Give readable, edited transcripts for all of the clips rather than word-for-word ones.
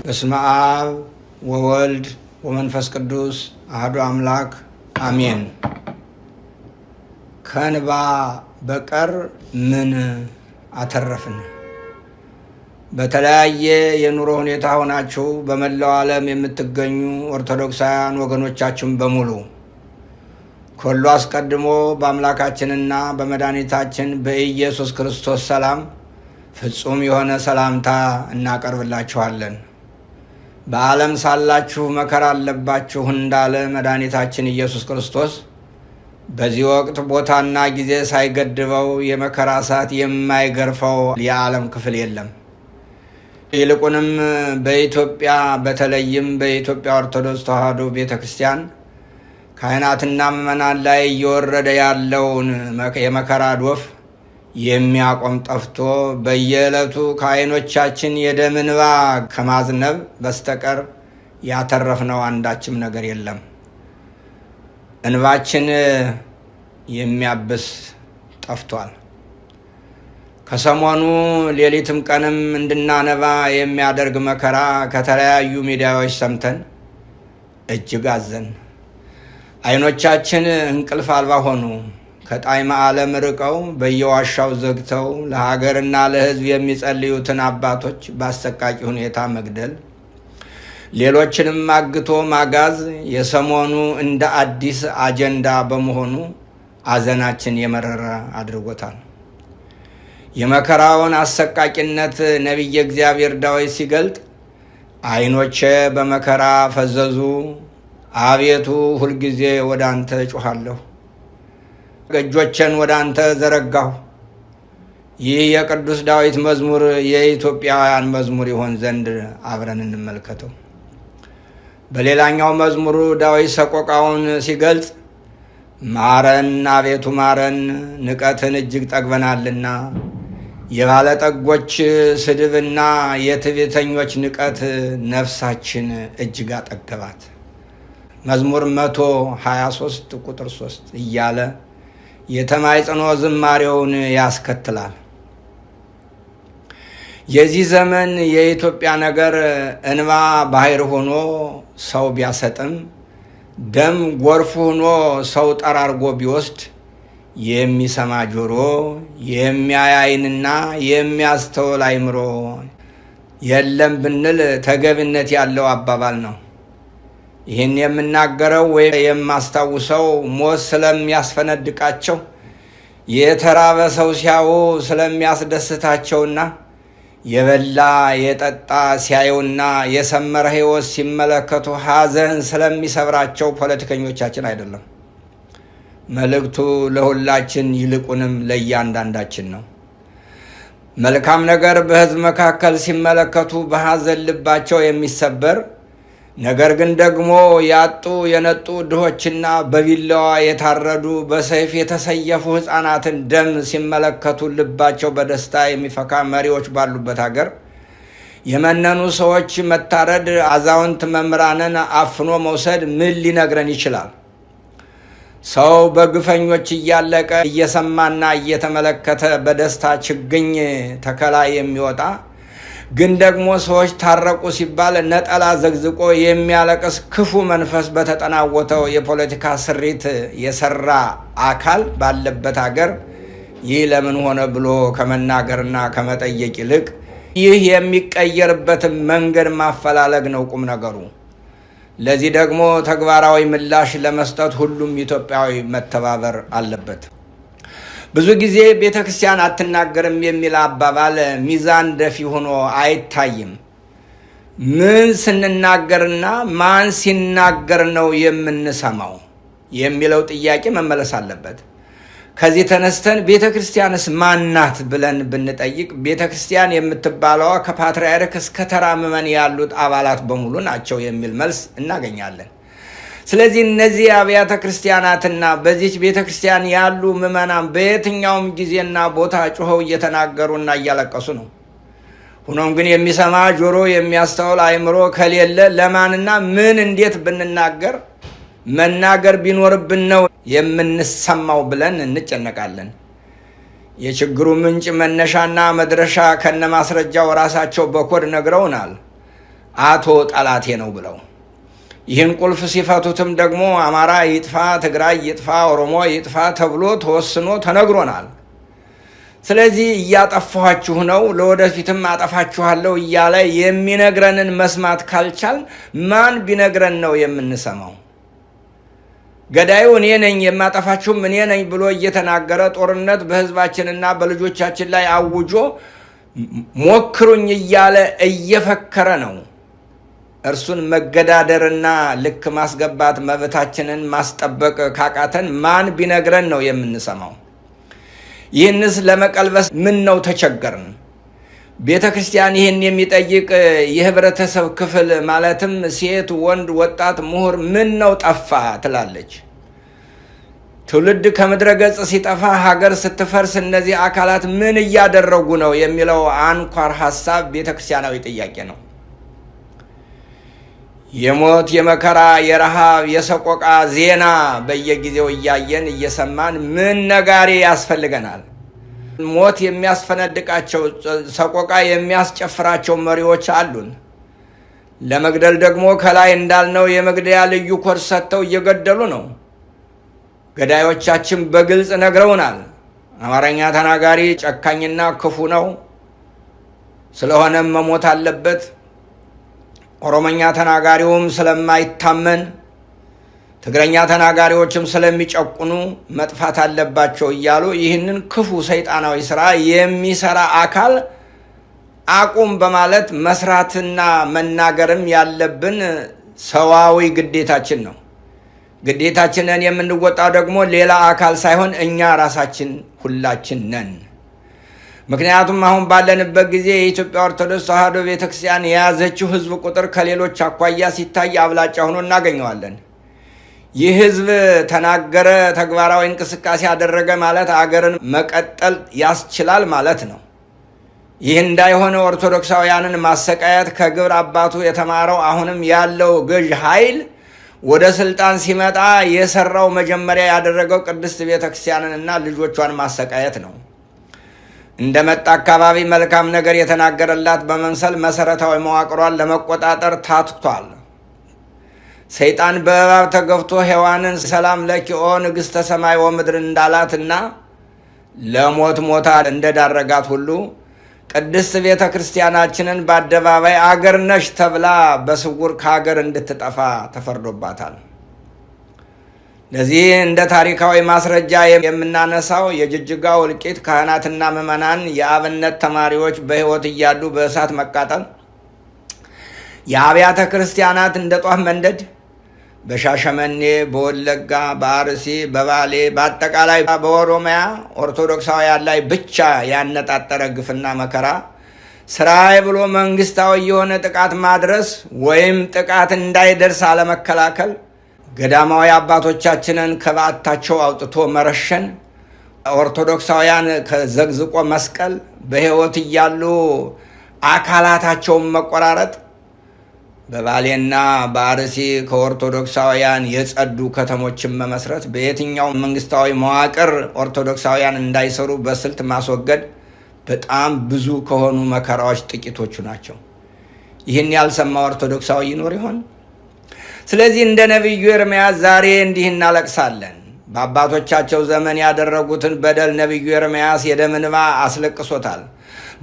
በስመ አብ ወወልድ ወመንፈስ ቅዱስ አሐዱ አምላክ አሜን። ከእንባ በቀር ምን አተረፍን? በተለያየ የኑሮ ሁኔታ ሆናችሁ በመላው ዓለም የምትገኙ ኦርቶዶክሳውያን ወገኖቻችን በሙሉ ከሁሉ አስቀድሞ በአምላካችንና በመድኃኒታችን በኢየሱስ ክርስቶስ ሰላም ፍጹም የሆነ ሰላምታ እናቀርብላችኋለን። በዓለም ሳላችሁ መከራ አለባችሁ እንዳለ መድኃኒታችን ኢየሱስ ክርስቶስ በዚህ ወቅት ቦታና ጊዜ ሳይገድበው የመከራ እሳት የማይገርፈው የዓለም ክፍል የለም። ይልቁንም በኢትዮጵያ በተለይም በኢትዮጵያ ኦርቶዶክስ ተዋሕዶ ቤተ ክርስቲያን ካህናትና ምዕመናን ላይ እየወረደ ያለውን የመከራ ዶፍ የሚያቆም ጠፍቶ በየዕለቱ ከዓይኖቻችን የደም እንባ ከማዝነብ በስተቀር ያተረፍነው አንዳችም ነገር የለም። እንባችን የሚያብስ ጠፍቷል። ከሰሞኑ ሌሊትም ቀንም እንድናነባ የሚያደርግ መከራ ከተለያዩ ሚዲያዎች ሰምተን እጅግ አዘን። ዓይኖቻችን እንቅልፍ አልባ ሆኑ። ከጣዕመ ዓለም ርቀው በየዋሻው ዘግተው ለሀገርና ለሕዝብ የሚጸልዩትን አባቶች በአሰቃቂ ሁኔታ መግደል፣ ሌሎችንም አግቶ ማጋዝ የሰሞኑ እንደ አዲስ አጀንዳ በመሆኑ አዘናችን የመረረ አድርጎታል። የመከራውን አሰቃቂነት ነቢየ እግዚአብሔር ዳዊት ሲገልጥ ዓይኖቼ በመከራ ፈዘዙ፣ አቤቱ ሁልጊዜ ወደ አንተ እጮኻለሁ፣ እጆቼን ወደ አንተ ዘረጋሁ። ይህ የቅዱስ ዳዊት መዝሙር የኢትዮጵያውያን መዝሙር ይሆን ዘንድ አብረን እንመልከተው። በሌላኛው መዝሙሩ ዳዊት ሰቆቃውን ሲገልጽ ማረን አቤቱ ማረን፣ ንቀትን እጅግ ጠግበናልና፣ የባለጠጎች ስድብና የትዕቢተኞች ንቀት ነፍሳችን እጅግ አጠገባት። መዝሙር 123 ቁጥር 3 እያለ የተማጽኖ ዝማሬውን ያስከትላል። የዚህ ዘመን የኢትዮጵያ ነገር እንባ ባህር ሆኖ ሰው ቢያሰጥም፣ ደም ጎርፍ ሆኖ ሰው ጠራርጎ ቢወስድ፣ የሚሰማ ጆሮ፣ የሚያይ ዓይንና የሚያስተውል አእምሮ የለም ብንል ተገቢነት ያለው አባባል ነው። ይህን የምናገረው ወይም የማስታውሰው ሞት ስለሚያስፈነድቃቸው፣ የተራበ ሰው ሲያዩ ስለሚያስደስታቸውና የበላ የጠጣ ሲያዩና የሰመረ ሕይወት ሲመለከቱ ሐዘን ስለሚሰብራቸው ፖለቲከኞቻችን አይደለም። መልእክቱ ለሁላችን ይልቁንም ለእያንዳንዳችን ነው። መልካም ነገር በሕዝብ መካከል ሲመለከቱ በሐዘን ልባቸው የሚሰበር፣ ነገር ግን ደግሞ ያጡ የነጡ ድሆችና በቢላዋ የታረዱ በሰይፍ የተሰየፉ ሕፃናትን ደም ሲመለከቱ ልባቸው በደስታ የሚፈካ መሪዎች ባሉበት ሀገር የመነኑ ሰዎች መታረድ፣ አዛውንት መምህራንን አፍኖ መውሰድ ምን ሊነግረን ይችላል? ሰው በግፈኞች እያለቀ እየሰማና እየተመለከተ በደስታ ችግኝ ተከላ የሚወጣ ግን ደግሞ ሰዎች ታረቁ ሲባል ነጠላ ዘግዝቆ የሚያለቅስ ክፉ መንፈስ በተጠናወተው የፖለቲካ ስሪት የሰራ አካል ባለበት ሀገር ይህ ለምን ሆነ ብሎ ከመናገርና ከመጠየቅ ይልቅ ይህ የሚቀየርበትን መንገድ ማፈላለግ ነው ቁም ነገሩ። ለዚህ ደግሞ ተግባራዊ ምላሽ ለመስጠት ሁሉም ኢትዮጵያዊ መተባበር አለበት። ብዙ ጊዜ ቤተ ክርስቲያን አትናገርም የሚል አባባል ሚዛን ደፊ ሆኖ አይታይም። ምን ስንናገርና ማን ሲናገር ነው የምንሰማው የሚለው ጥያቄ መመለስ አለበት። ከዚህ ተነስተን ቤተ ክርስቲያንስ ማናት ብለን ብንጠይቅ ቤተ ክርስቲያን የምትባለዋ ከፓትርያርክ እስከ ተራ ምዕመን ያሉት አባላት በሙሉ ናቸው የሚል መልስ እናገኛለን። ስለዚህ እነዚህ አብያተ ክርስቲያናትና በዚች ቤተ ክርስቲያን ያሉ ምዕመናን በየትኛውም ጊዜና ቦታ ጮኸው እየተናገሩና እያለቀሱ ነው። ሆኖም ግን የሚሰማ ጆሮ፣ የሚያስተውል አእምሮ ከሌለ ለማንና ምን እንዴት ብንናገር መናገር ቢኖርብን ነው የምንሰማው ብለን እንጨነቃለን። የችግሩ ምንጭ መነሻና መድረሻ ከነማስረጃው ራሳቸው በኮድ ነግረውናል። አቶ ጠላቴ ነው ብለው ይህን ቁልፍ ሲፈቱትም ደግሞ አማራ ይጥፋ፣ ትግራይ ይጥፋ፣ ኦሮሞ ይጥፋ ተብሎ ተወስኖ ተነግሮናል። ስለዚህ እያጠፋችሁ ነው፣ ለወደፊትም አጠፋችኋለሁ እያለ የሚነግረንን መስማት ካልቻል ማን ቢነግረን ነው የምንሰማው? ገዳዩ እኔ ነኝ የማጠፋችሁም እኔ ነኝ ብሎ እየተናገረ ጦርነት በህዝባችንና በልጆቻችን ላይ አውጆ ሞክሩኝ እያለ እየፈከረ ነው። እርሱን መገዳደርና ልክ ማስገባት መብታችንን ማስጠበቅ ካቃተን ማን ቢነግረን ነው የምንሰማው? ይህንስ ለመቀልበስ ምን ነው ተቸገርን? ቤተ ክርስቲያን ይህን የሚጠይቅ የህብረተሰብ ክፍል ማለትም ሴት፣ ወንድ፣ ወጣት፣ ምሁር ምን ነው ጠፋ ትላለች። ትውልድ ከምድረ ገጽ ሲጠፋ፣ ሀገር ስትፈርስ እነዚህ አካላት ምን እያደረጉ ነው የሚለው አንኳር ሀሳብ ቤተ ክርስቲያናዊ ጥያቄ ነው። የሞት፣ የመከራ፣ የረሃብ፣ የሰቆቃ ዜና በየጊዜው እያየን እየሰማን ምን ነጋሪ ያስፈልገናል? ሞት የሚያስፈነድቃቸው፣ ሰቆቃ የሚያስጨፍራቸው መሪዎች አሉን። ለመግደል ደግሞ ከላይ እንዳልነው የመግደያ ልዩ ኮድ ሰጥተው እየገደሉ ነው። ገዳዮቻችን በግልጽ ነግረውናል። አማርኛ ተናጋሪ ጨካኝና ክፉ ነው፣ ስለሆነም መሞት አለበት። ኦሮሞኛ ተናጋሪውም ስለማይታመን፣ ትግረኛ ተናጋሪዎችም ስለሚጨቁኑ መጥፋት አለባቸው እያሉ ይህንን ክፉ ሰይጣናዊ ስራ የሚሰራ አካል አቁም በማለት መስራትና መናገርም ያለብን ሰዋዊ ግዴታችን ነው። ግዴታችንን የምንወጣው ደግሞ ሌላ አካል ሳይሆን እኛ ራሳችን ሁላችን ነን። ምክንያቱም አሁን ባለንበት ጊዜ የኢትዮጵያ ኦርቶዶክስ ተዋሕዶ ቤተክርስቲያን የያዘችው ህዝብ ቁጥር ከሌሎች አኳያ ሲታይ አብላጫ ሆኖ እናገኘዋለን። ይህ ህዝብ ተናገረ፣ ተግባራዊ እንቅስቃሴ ያደረገ ማለት አገርን መቀጠል ያስችላል ማለት ነው። ይህ እንዳይሆነ ኦርቶዶክሳውያንን ማሰቃየት ከግብር አባቱ የተማረው አሁንም ያለው ገዥ ኃይል ወደ ስልጣን ሲመጣ የሰራው መጀመሪያ ያደረገው ቅድስት ቤተክርስቲያንንና ልጆቿን ማሰቃየት ነው። እንደመጣ አካባቢ መልካም ነገር የተናገረላት በመምሰል መሰረታዊ መዋቅሯን ለመቆጣጠር ታትቷል። ሰይጣን በእባብ ተገፍቶ ሔዋንን ሰላም ለኪ ኦ ንግሥተ ሰማይ ወምድር እንዳላትና ለሞት ሞታ እንደዳረጋት ሁሉ ቅድስት ቤተ ክርስቲያናችንን በአደባባይ አገር ነሽ ተብላ በስውር ከሀገር እንድትጠፋ ተፈርዶባታል። ለዚህ እንደ ታሪካዊ ማስረጃ የምናነሳው የጅጅጋው እልቂት፣ ካህናትና ምዕመናን የአብነት ተማሪዎች በሕይወት እያሉ በእሳት መቃጠል፣ የአብያተ ክርስቲያናት እንደ ጧፍ መንደድ፣ በሻሸመኔ፣ በወለጋ፣ በአርሲ፣ በባሌ፣ በአጠቃላይ በኦሮሚያ ኦርቶዶክሳውያን ላይ ብቻ ያነጣጠረ ግፍና መከራ ስራዬ ብሎ መንግስታዊ የሆነ ጥቃት ማድረስ ወይም ጥቃት እንዳይደርስ አለመከላከል፣ ገዳማዊ አባቶቻችንን ከበዓታቸው አውጥቶ መረሸን፣ ኦርቶዶክሳውያን ከዘግዝቆ መስቀል፣ በሕይወት እያሉ አካላታቸውን መቆራረጥ፣ በባሌና በአርሲ ከኦርቶዶክሳውያን የጸዱ ከተሞችን መመስረት፣ በየትኛው መንግስታዊ መዋቅር ኦርቶዶክሳውያን እንዳይሰሩ በስልት ማስወገድ በጣም ብዙ ከሆኑ መከራዎች ጥቂቶቹ ናቸው። ይህን ያልሰማ ኦርቶዶክሳዊ ይኖር ይሆን? ስለዚህ እንደ ነቢዩ ኤርምያስ ዛሬ እንዲህ እናለቅሳለን። በአባቶቻቸው ዘመን ያደረጉትን በደል ነቢዩ ኤርምያስ የደም እንባ አስለቅሶታል።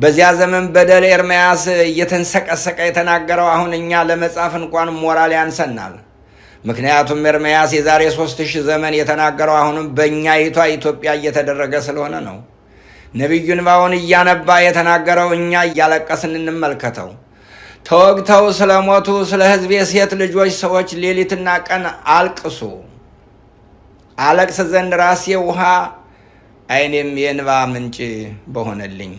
በዚያ ዘመን በደል ኤርምያስ እየተንሰቀሰቀ የተናገረው አሁን እኛ ለመጻፍ እንኳን ሞራል ያንሰናል። ምክንያቱም ኤርምያስ የዛሬ 3000 ዘመን የተናገረው አሁንም በእኛይቷ ኢትዮጵያ እየተደረገ ስለሆነ ነው። ነቢዩ እንባውን እያነባ የተናገረው እኛ እያለቀስን እንመልከተው። ተወግተው ስለሞቱ ስለ ሕዝቤ ሴት ልጆች ሰዎች ሌሊትና ቀን አልቅሱ። አለቅስ ዘንድ ራሴ ውሃ ዓይኔም የእንባ ምንጭ በሆነልኝ።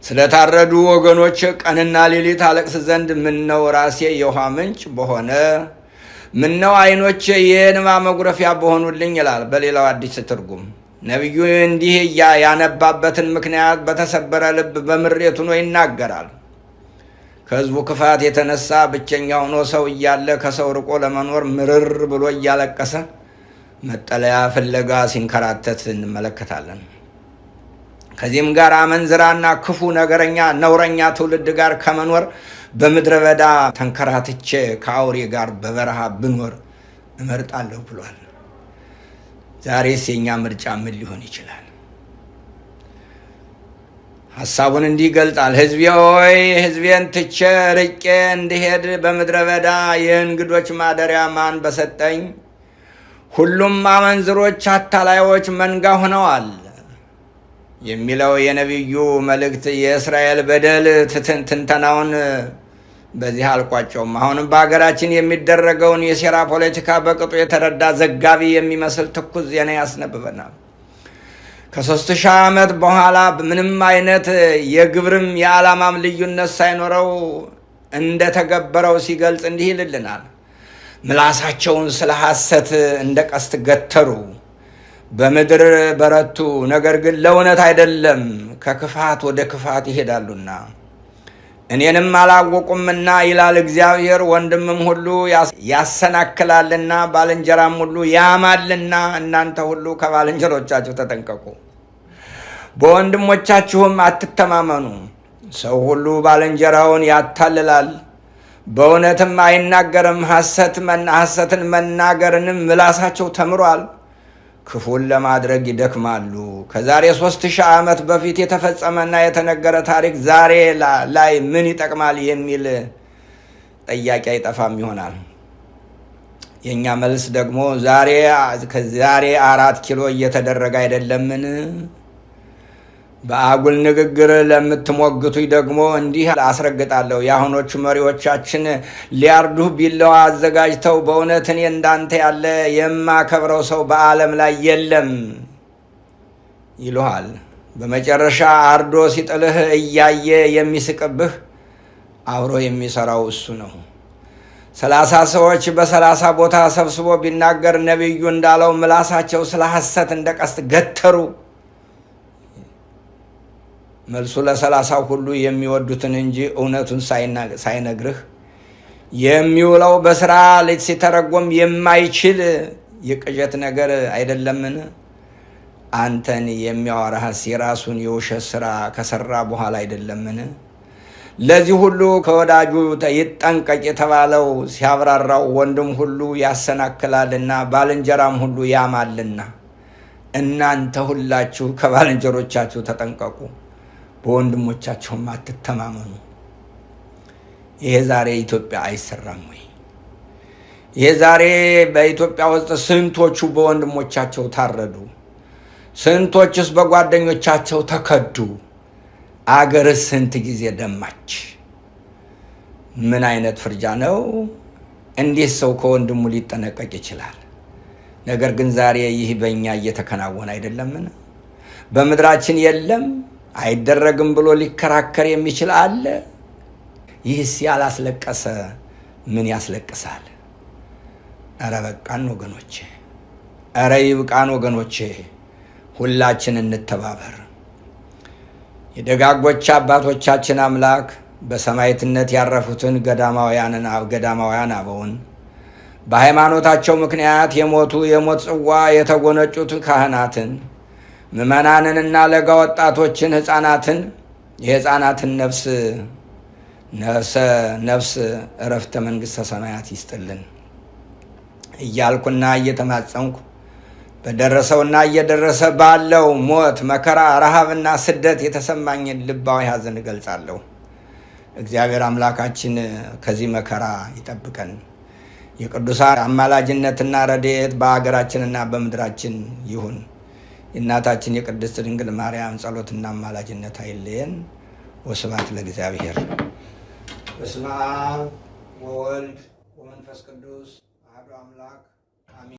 ስለታረዱ ወገኖች ቀንና ሌሊት አለቅስ ዘንድ ምነው ራሴ የውሃ ምንጭ በሆነ፣ ምነው ዓይኖቼ የእንባ መጉረፊያ በሆኑልኝ ይላል በሌላው አዲስ ትርጉም። ነቢዩ እንዲህ ያነባበትን ምክንያት በተሰበረ ልብ በምሬት ሆኖ ይናገራል። ከሕዝቡ ክፋት የተነሳ ብቸኛ ሆኖ ሰው እያለ ከሰው ርቆ ለመኖር ምርር ብሎ እያለቀሰ መጠለያ ፍለጋ ሲንከራተት እንመለከታለን። ከዚህም ጋር አመንዝራና ክፉ ነገረኛ ነውረኛ ትውልድ ጋር ከመኖር በምድረ በዳ ተንከራትቼ ከአውሬ ጋር በበረሃ ብኖር እመርጣለሁ ብሏል። ዛሬስ የኛ ምርጫ ምን ሊሆን ይችላል? ሐሳቡን እንዲህ ይገልጻል። ሕዝቤ ሆይ ሕዝቤን ትቼ ርቄ እንድሄድ በምድረ በዳ የእንግዶች ማደሪያ ማን በሰጠኝ? ሁሉም አመንዝሮች አታላዮች መንጋ ሆነዋል የሚለው የነቢዩ መልእክት የእስራኤል በደል ትንተናውን በዚህ አልቋጨውም። አሁንም በሀገራችን የሚደረገውን የሴራ ፖለቲካ በቅጡ የተረዳ ዘጋቢ የሚመስል ትኩስ ዜና ያስነብበናል። ከ3000 ዓመት በኋላ ምንም አይነት የግብርም የዓላማም ልዩነት ሳይኖረው እንደተገበረው ሲገልጽ እንዲህ ይልልናል። ምላሳቸውን ስለ ሐሰት እንደ ቀስት ገተሩ፣ በምድር በረቱ፣ ነገር ግን ለእውነት አይደለም፣ ከክፋት ወደ ክፋት ይሄዳሉና እኔንም አላወቁምና ይላል እግዚአብሔር። ወንድምም ሁሉ ያሰናክላልና ባልንጀራም ሁሉ ያማልና እናንተ ሁሉ ከባልንጀሮቻችሁ ተጠንቀቁ፣ በወንድሞቻችሁም አትተማመኑ። ሰው ሁሉ ባልንጀራውን ያታልላል፣ በእውነትም አይናገርም። ሐሰትን መናገርንም ምላሳቸው ተምሯል፣ ክፉን ለማድረግ ይደክማሉ። ከዛሬ 3000 ዓመት በፊት የተፈጸመና የተነገረ ታሪክ ዛሬ ላይ ምን ይጠቅማል የሚል ጥያቄ አይጠፋም ይሆናል። የእኛ መልስ ደግሞ ዛሬ 4 ኪሎ እየተደረገ አይደለምን? በአጉል ንግግር ለምትሞግቱኝ ደግሞ እንዲህ አስረግጣለሁ። የአሁኖቹ መሪዎቻችን ሊያርዱህ ቢላዋ አዘጋጅተው በእውነት እኔ እንዳንተ ያለ የማከብረው ሰው በዓለም ላይ የለም ይሉሃል። በመጨረሻ አርዶ ሲጥልህ እያየ የሚስቅብህ አብሮ የሚሰራው እሱ ነው። 30 ሰዎች በ30 ቦታ ሰብስቦ ቢናገር ነቢዩ እንዳለው ምላሳቸው ስለ ሐሰት እንደ ቀስት ገተሩ። መልሱ ለ30 ሁሉ የሚወዱትን እንጂ እውነቱን ሳይነግርህ የሚውለው በስራ ሲተረጎም የማይችል የቅዠት ነገር አይደለምን? አንተን የሚያወራህስ የራሱን የውሸት ስራ ከሰራ በኋላ አይደለምን? ለዚህ ሁሉ ከወዳጁ ይጠንቀቅ የተባለው ሲያብራራው ወንድም ሁሉ ያሰናክላልና ባልንጀራም ሁሉ ያማልና እናንተ ሁላችሁ ከባልንጀሮቻችሁ ተጠንቀቁ፣ በወንድሞቻችሁም አትተማመኑ። ይሄ ዛሬ ኢትዮጵያ አይሰራም ወይ? ይሄ ዛሬ በኢትዮጵያ ውስጥ ስንቶቹ በወንድሞቻቸው ታረዱ? ስንቶችስ በጓደኞቻቸው ተከዱ? አገርስ ስንት ጊዜ ደማች? ምን አይነት ፍርጃ ነው? እንዴት ሰው ከወንድሙ ሊጠነቀቅ ይችላል? ነገር ግን ዛሬ ይህ በእኛ እየተከናወነ አይደለምን? በምድራችን የለም አይደረግም ብሎ ሊከራከር የሚችል አለ? ይህስ ያላስለቀሰ ምን ያስለቅሳል? ኧረ በቃን ወገኖቼ፣ ኧረ ይብቃን ወገኖቼ። ሁላችን እንተባበር። የደጋጎች አባቶቻችን አምላክ በሰማዕትነት ያረፉትን ገዳማውያን አበውን፣ በሃይማኖታቸው ምክንያት የሞት ጽዋ የተጎነጩት ካህናትን፣ ምዕመናንንና ለጋ ወጣቶችን፣ ሕፃናትን የሕፃናትን ነፍስ እረፍተ መንግሥተ ሰማያት ይስጥልን እያልኩና እየተማጸንኩ በደረሰውና እየደረሰ ባለው ሞት፣ መከራ፣ ረሃብና ስደት የተሰማኝን ልባዊ ሐዘን እገልጻለሁ። እግዚአብሔር አምላካችን ከዚህ መከራ ይጠብቀን። የቅዱሳን አማላጅነትና ረድኤት በአገራችንና በምድራችን ይሁን። የእናታችን የቅድስት ድንግል ማርያም ጸሎትና አማላጅነት አይለየን። ወስብሐት ለእግዚአብሔር። በስመ አብ ወወልድ ወመንፈስ ቅዱስ አሐዱ አምላክ